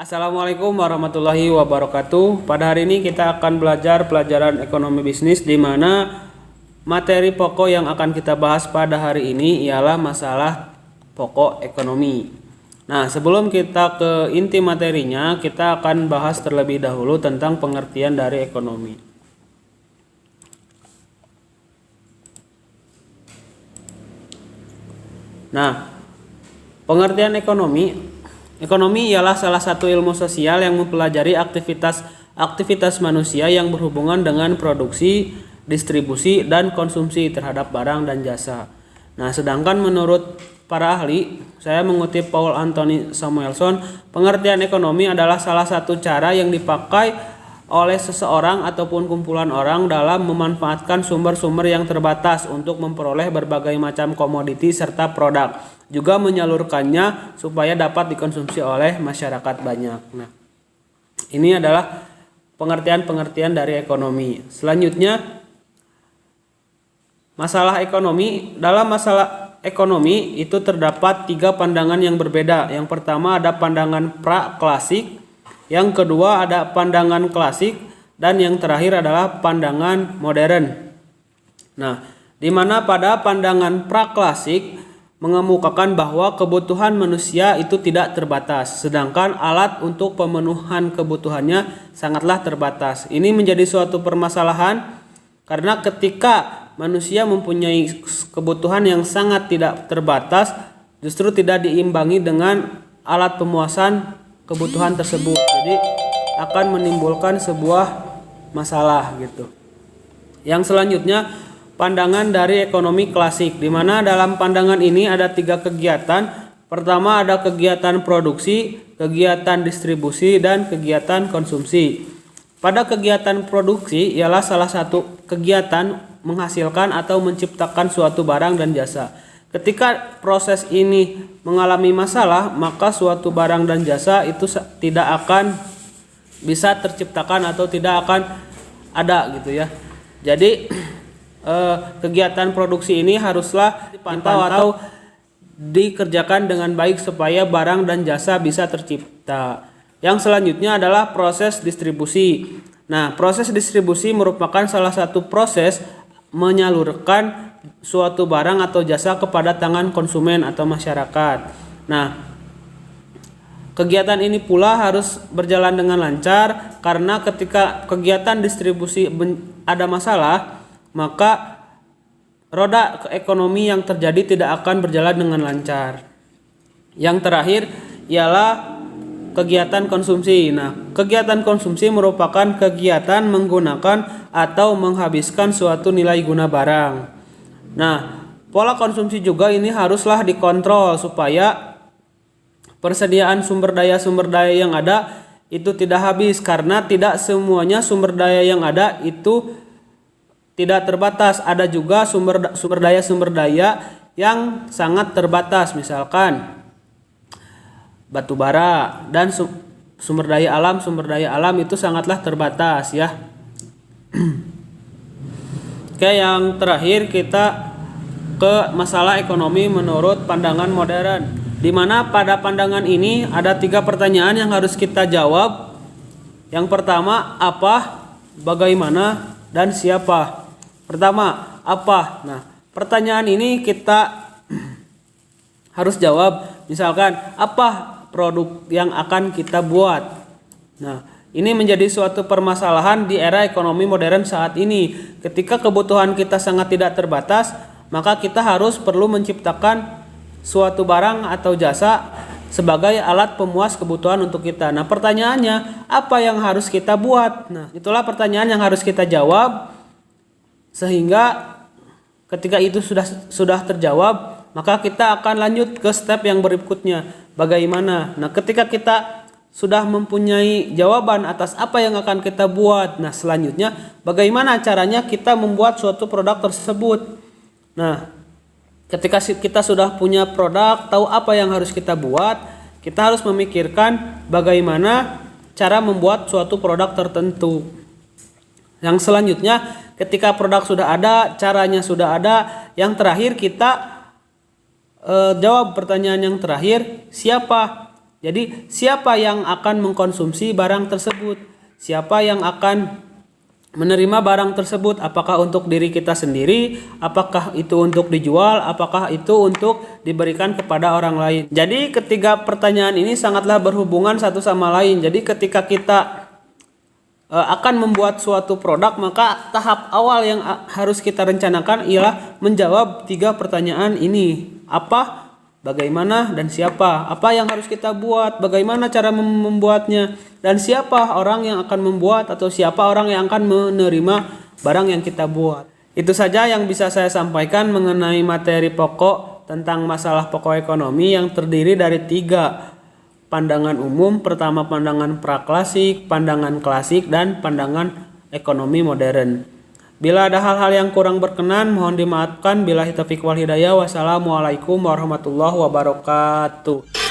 Assalamualaikum warahmatullahi wabarakatuh. Pada hari ini kita akan belajar pelajaran ekonomi bisnis, di mana materi pokok yang akan kita bahas pada hari ini ialah masalah pokok ekonomi. Nah, sebelum kita ke inti materinya, kita akan bahas terlebih dahulu tentang pengertian dari ekonomi. Nah, pengertian ekonomi ialah salah satu ilmu sosial yang mempelajari aktivitas manusia yang berhubungan dengan produksi, distribusi, dan konsumsi terhadap barang dan jasa. Nah, sedangkan menurut para ahli, saya mengutip Paul Anthony Samuelson, pengertian ekonomi adalah salah satu cara yang dipakai oleh seseorang ataupun kumpulan orang dalam memanfaatkan sumber-sumber yang terbatas untuk memperoleh berbagai macam komoditi serta produk, juga menyalurkannya supaya dapat dikonsumsi oleh masyarakat banyak. Nah, ini adalah pengertian-pengertian dari ekonomi. Selanjutnya, dalam masalah ekonomi itu terdapat 3 pandangan yang berbeda. Yang pertama ada pandangan pra-klasik, yang kedua ada pandangan klasik, dan yang terakhir adalah pandangan modern. Nah, di mana pada pandangan pra-klasik mengemukakan bahwa kebutuhan manusia itu tidak terbatas, sedangkan alat untuk pemenuhan kebutuhannya sangatlah terbatas. Ini menjadi suatu permasalahan karena ketika manusia mempunyai kebutuhan yang sangat tidak terbatas, justru tidak diimbangi dengan alat pemuasan kebutuhan tersebut. Jadi akan menimbulkan sebuah masalah gitu. Yang selanjutnya, pandangan dari ekonomi klasik, di mana dalam pandangan ini ada 3 kegiatan. Pertama ada kegiatan produksi, kegiatan distribusi, dan kegiatan konsumsi. Pada kegiatan produksi ialah salah satu kegiatan menghasilkan atau menciptakan suatu barang dan jasa. Ketika proses ini mengalami masalah, maka suatu barang dan jasa itu tidak akan bisa terciptakan atau tidak akan ada gitu ya. Jadi kegiatan produksi ini haruslah dipantau atau dikerjakan dengan baik supaya barang dan jasa bisa tercipta. Yang selanjutnya adalah proses distribusi. Nah, proses distribusi merupakan salah satu proses menyalurkan suatu barang atau jasa kepada tangan konsumen atau masyarakat. Nah, kegiatan ini pula harus berjalan dengan lancar, karena ketika kegiatan distribusi ada masalah, maka roda ekonomi yang terjadi tidak akan berjalan dengan lancar. Yang terakhir ialah kegiatan konsumsi. Nah, kegiatan konsumsi merupakan kegiatan menggunakan atau menghabiskan suatu nilai guna barang. Nah, pola konsumsi juga ini haruslah dikontrol supaya persediaan sumber daya yang ada itu tidak habis, karena tidak semuanya sumber daya yang ada itu tidak terbatas. Ada juga sumber daya yang sangat terbatas, misalkan batu bara, dan sumber daya alam itu sangatlah terbatas ya. Oke, yang terakhir kita ke masalah ekonomi menurut pandangan modern, di mana pada pandangan ini ada 3 pertanyaan yang harus kita jawab. Yang pertama, apa, bagaimana, dan siapa. Pertama, apa. Nah, pertanyaan ini kita harus jawab. Misalkan, apa produk yang akan kita buat. Nah, ini menjadi suatu permasalahan di era ekonomi modern saat ini. Ketika kebutuhan kita sangat tidak terbatas, maka kita harus perlu menciptakan suatu barang atau jasa sebagai alat pemuas kebutuhan untuk kita. Nah, pertanyaannya, apa yang harus kita buat? Nah, itulah pertanyaan yang harus kita jawab, sehingga ketika itu sudah terjawab, maka kita akan lanjut ke step yang berikutnya. Bagaimana? Nah, ketika kita sudah mempunyai jawaban atas apa yang akan kita buat, nah selanjutnya bagaimana caranya kita membuat suatu produk tersebut. Nah, ketika kita sudah punya produk, tahu apa yang harus kita buat, kita harus memikirkan bagaimana cara membuat suatu produk tertentu. Yang selanjutnya, ketika produk sudah ada, caranya sudah ada, yang terakhir kita jawab pertanyaan yang terakhir, siapa Jadi siapa yang akan mengkonsumsi barang tersebut? Siapa yang akan menerima barang tersebut? Apakah untuk diri kita sendiri? Apakah itu untuk dijual? Apakah itu untuk diberikan kepada orang lain? Jadi ketiga pertanyaan ini sangatlah berhubungan satu sama lain. Jadi ketika kita akan membuat suatu produk, maka tahap awal yang harus kita rencanakan ialah menjawab tiga pertanyaan ini. Apa, bagaimana, dan siapa. Apa yang harus kita buat, bagaimana cara membuatnya, dan siapa orang yang akan membuat atau siapa orang yang akan menerima barang yang kita buat. Itu saja yang bisa saya sampaikan mengenai materi pokok tentang masalah pokok ekonomi yang terdiri dari tiga pandangan umum. Pertama, pandangan praklasik, pandangan klasik, dan pandangan ekonomi modern. Bila ada hal-hal yang kurang berkenan, mohon dimaafkan. Billahi taufiq wal hidayah. Wassalamualaikum warahmatullahi wabarakatuh.